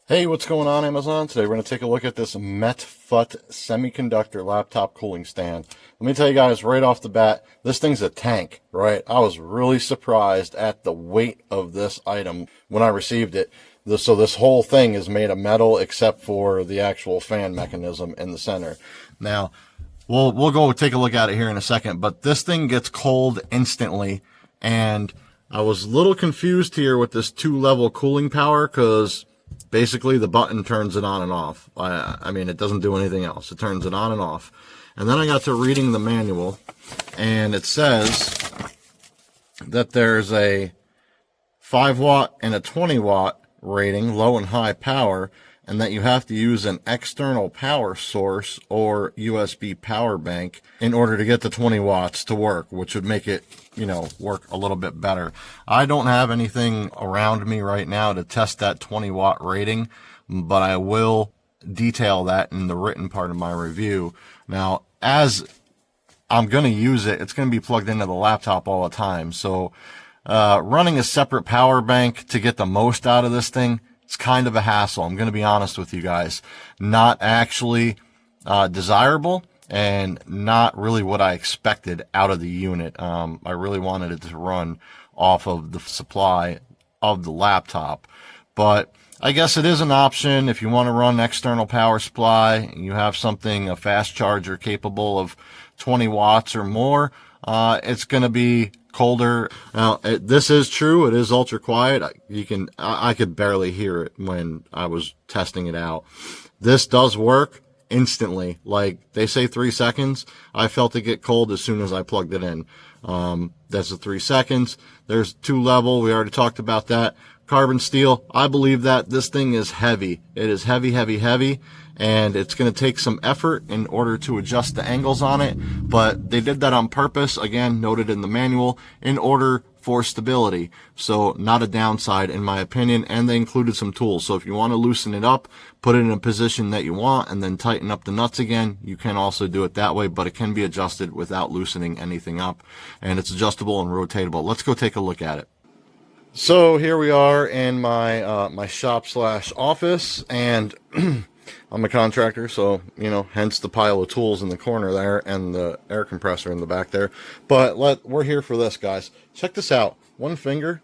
Hey, what's going on, Amazon? Today we're going to take a look at this MetFut semiconductor laptop cooling stand. Let me tell you guys right off the bat, this thing's a tank, right? I was really surprised at the weight of this item when I received it. So this whole thing is made of metal except for the actual fan mechanism in the center. Now, we'll go take a look at it here in a second, but this thing gets cold instantly, and I was a little confused here with this 2-level cooling power because basically the button turns it on and off. I mean, it doesn't do anything else. It turns it on and off. And then I got to reading the manual, and it says that there's a 5-watt and a 20-watt rating, low and high power, and that you have to use an external power source or USB power bank in order to get the 20 watts to work, which would make it, work a little bit better. I don't have anything around me right now to test that 20-watt rating, but I will detail that in the written part of my review. Now, as I'm going to use it, it's going to be plugged into the laptop all the time. So running a separate power bank to get the most out of this thing, it's kind of a hassle. I'm going to be honest with you guys. Not actually desirable and not really what I expected out of the unit. I really wanted it to run off of the supply of the laptop. But I guess it is an option if you want to run external power supply. You have something, a fast charger capable of 20 watts or more. It's going to be colder. Now, this is true. It is ultra quiet. I could barely hear it when I was testing it out. This does work instantly. Like they say 3 seconds. I felt it get cold as soon as I plugged it in. That's the 3 seconds. There's 2-level. We already talked about that. Carbon steel. I believe that this thing is heavy. It is heavy, heavy, heavy. And it's going to take some effort in order to adjust the angles on it, but they did that on purpose, again, noted in the manual, in order for stability. So not a downside in my opinion, and they included some tools. So if you want to loosen it up, put it in a position that you want, and then tighten up the nuts again, you can also do it that way, but it can be adjusted without loosening anything up, and it's adjustable and rotatable. Let's go take a look at it. So here we are in my my shop slash office, and I'm a contractor, so, hence the pile of tools in the corner there and the air compressor in the back there. But we're here for this, guys. Check this out. One finger.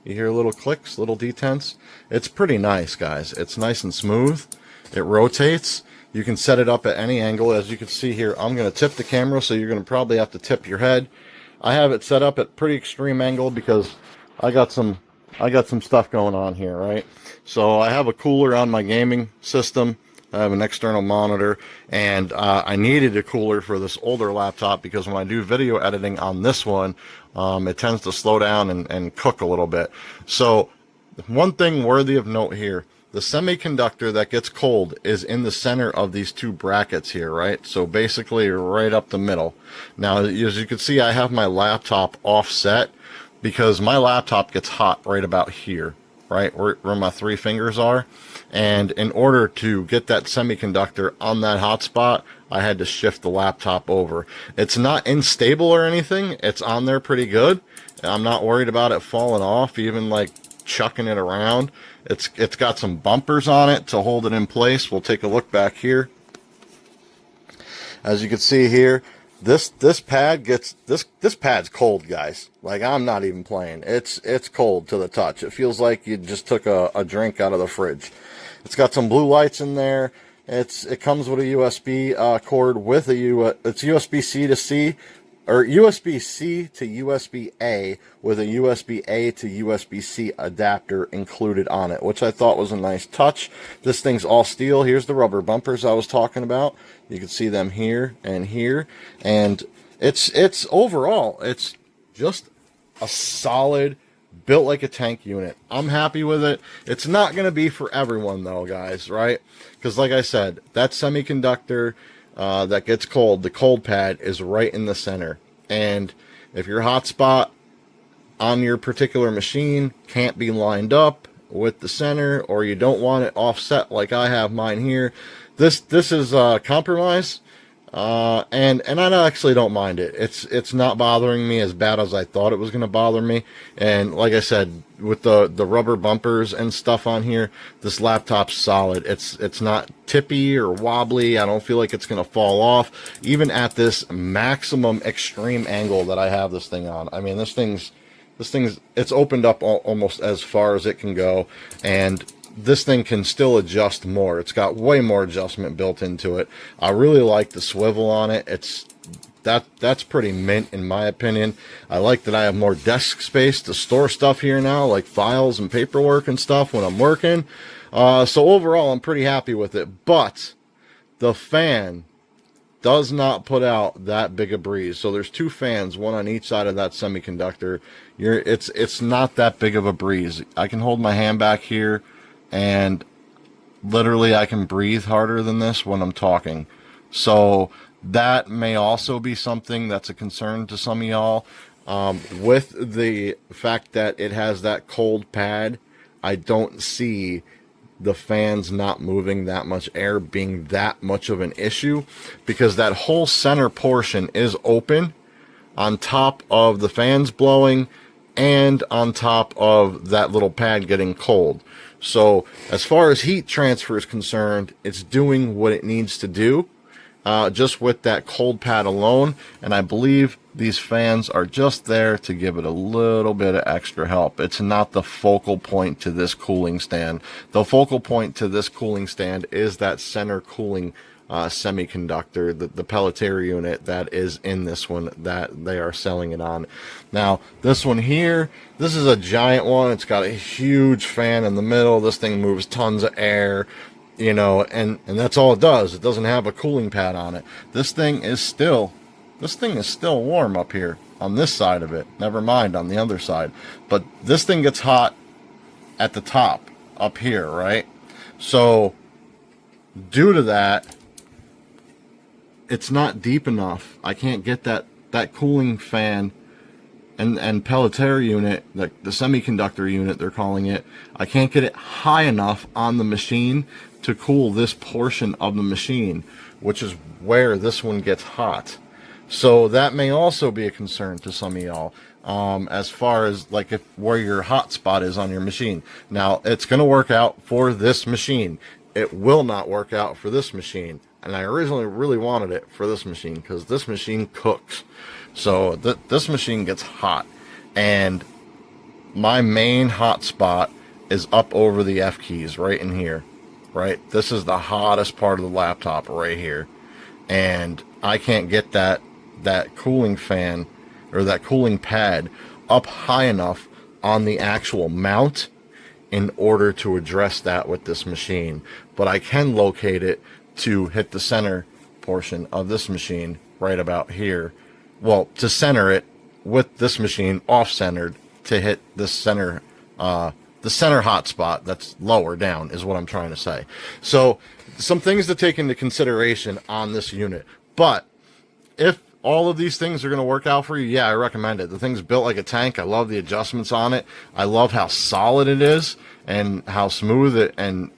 You hear little clicks, little detents. It's pretty nice, guys. It's nice and smooth. It rotates. You can set it up at any angle. As you can see here, I'm going to tip the camera, so you're going to probably have to tip your head. I have it set up at pretty extreme angle because I got some stuff going on here, right? So I have a cooler on my gaming system. I have an external monitor, and I needed a cooler for this older laptop because when I do video editing on this one, it tends to slow down and cook a little bit. So one thing worthy of note here, the semiconductor that gets cold is in the center of these 2 brackets here, right? So basically right up the middle. Now, as you can see, I have my laptop offset because my laptop gets hot right about here, right where my 3 fingers are. And in order to get that semiconductor on that hot spot, I had to shift the laptop over. It's not unstable or anything. It's on there pretty good. I'm not worried about it falling off, even like chucking it around. It's got some bumpers on it to hold it in place. We'll take a look back here. As you can see here, this pad gets this pad's cold, guys. Like, I'm not even playing. It's cold to the touch. It feels like you just took a drink out of the fridge. It's got some blue lights in there. It comes with a USB cord with it's USB-C to C, or USB-C to USB-A with a USB-A to USB-C adapter included on it, which I thought was a nice touch. This thing's all steel. Here's the rubber bumpers I was talking about. You can see them here and here, and it's overall, it's just a solid, built like a tank unit. I'm happy with it. It's not going to be for everyone though, guys, right? Because like I said, that semiconductor that gets cold, the cold pad is right in the center. And if your hotspot on your particular machine can't be lined up with the center, or you don't want it offset like I have mine here, this is a compromise. And I actually don't mind it. It's not bothering me as bad as I thought it was going to bother me. And like I said, with the rubber bumpers and stuff on here, this laptop's solid. It's not tippy or wobbly. I don't feel like it's going to fall off, even at this maximum extreme angle that I have this thing on. I mean, this thing's it's opened up almost as far as it can go, and this thing can still adjust more. It's got way more adjustment built into it. I really like the swivel on it. That's pretty mint in my opinion. I like that I have more desk space to store stuff here now, like files and paperwork and stuff when I'm working. So overall, I'm pretty happy with it. But the fan does not put out that big a breeze. So there's two fans, one on each side of that semiconductor. It's not that big of a breeze. I can hold my hand back here, and literally I can breathe harder than this when I'm talking. So that may also be something that's a concern to some of y'all. With the fact that it has that cold pad, I don't see the fans not moving that much air being that much of an issue, because that whole center portion is open on top of the fans blowing and on top of that little pad getting cold. So as far as heat transfer is concerned, it's doing what it needs to do, just with that cold pad alone. And I believe these fans are just there to give it a little bit of extra help. It's not the focal point to this cooling stand. The focal point to this cooling stand is that center cooling semiconductor, the Peltier unit that is in this one that they are selling it on. Now, this one here, this is a giant one. It's got a huge fan in the middle. This thing moves tons of air, you know, and that's all it does. It doesn't have a cooling pad on it. This thing is still warm up here on this side of it. Never mind on the other side. But this thing gets hot at the top up here, right? So due to that, it's not deep enough. I can't get that cooling fan and Peltier unit, the semiconductor unit they're calling it. I can't get it high enough on the machine to cool this portion of the machine, which is where this one gets hot. So that may also be a concern to some of y'all, as far as like where your hot spot is on your machine. Now, it's going to work out for this machine. It will not work out for this machine. And I originally really wanted it for this machine because this machine cooks. So this machine gets hot. And my main hot spot is up over the F keys right in here. Right? This is the hottest part of the laptop right here. And I can't get that cooling fan or that cooling pad up high enough on the actual mount in order to address that with this machine. But I can locate it to hit the center portion of this machine right about here. Well, to center it with this machine off-centered to hit the center hot spot that's lower down is what I'm trying to say. So some things to take into consideration on this unit. But if all of these things are going to work out for you, yeah, I recommend it. The thing's built like a tank. I love the adjustments on it. I love how solid it is and how smooth it and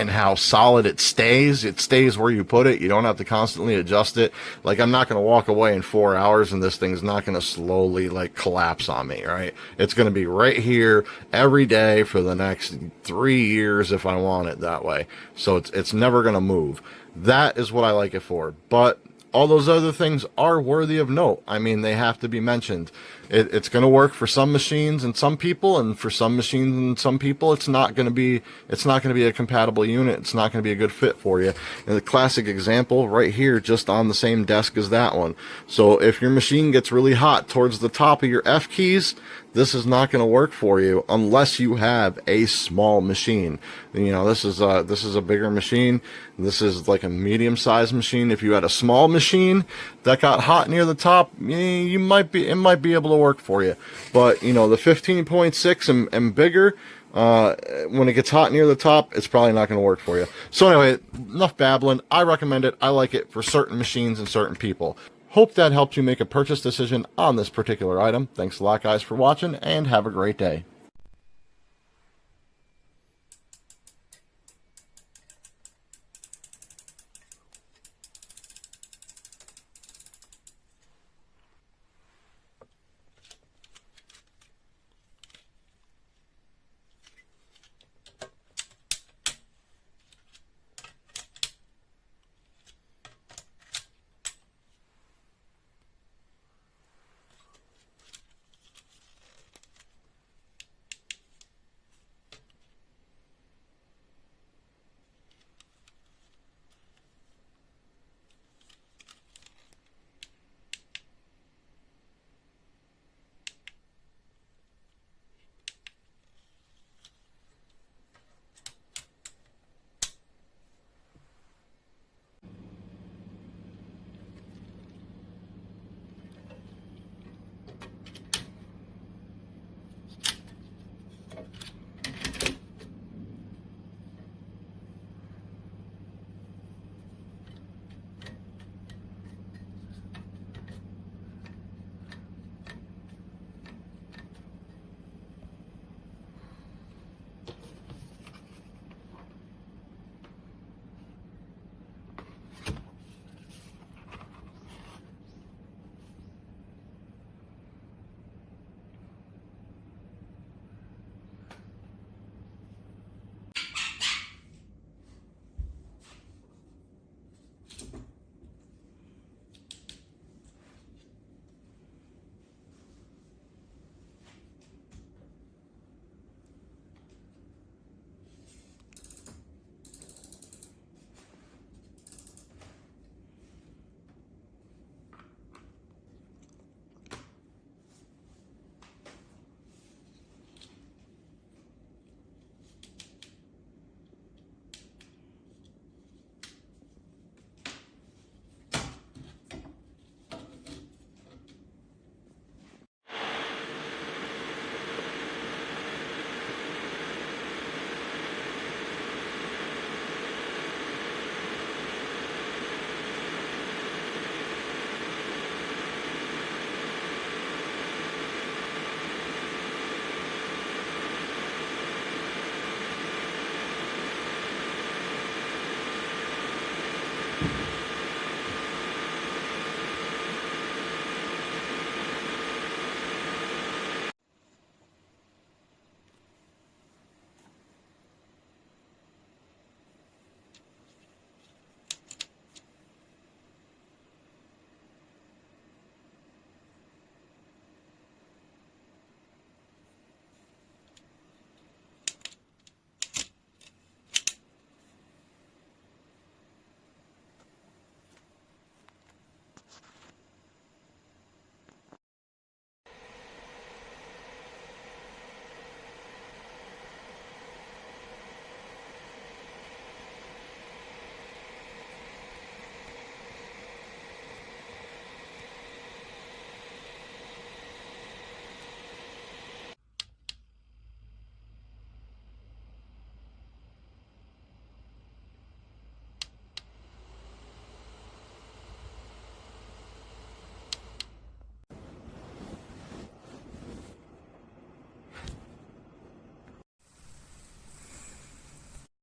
how solid it stays. It stays where you put it. You don't have to constantly adjust it. Like, I'm not going to walk away in 4 hours and this thing's not going to slowly like collapse on me, right? It's going to be right here every day for the next 3 years if I want it that way. So it's never going to move. That is what I like it for. But all those other things are worthy of note. I mean, they have to be mentioned. It's going to work for some machines and some people, and for some machines and some people, it's not going to be a compatible unit. It's not going to be a good fit for you. And the classic example right here, just on the same desk as that one. So if your machine gets really hot towards the top of your F keys, this is not going to work for you unless you have a small machine. You know, this is a bigger machine. This is like a medium-sized machine. If you had a small machine that got hot near the top, it might be able to work for you. But you know, the 15.6 and bigger, when it gets hot near the top, it's probably not going to work for you. So anyway, enough babbling. I recommend it. I like it for certain machines and certain people. Hope that helped you make a purchase decision on this particular item. Thanks a lot, guys, for watching, and have a great day.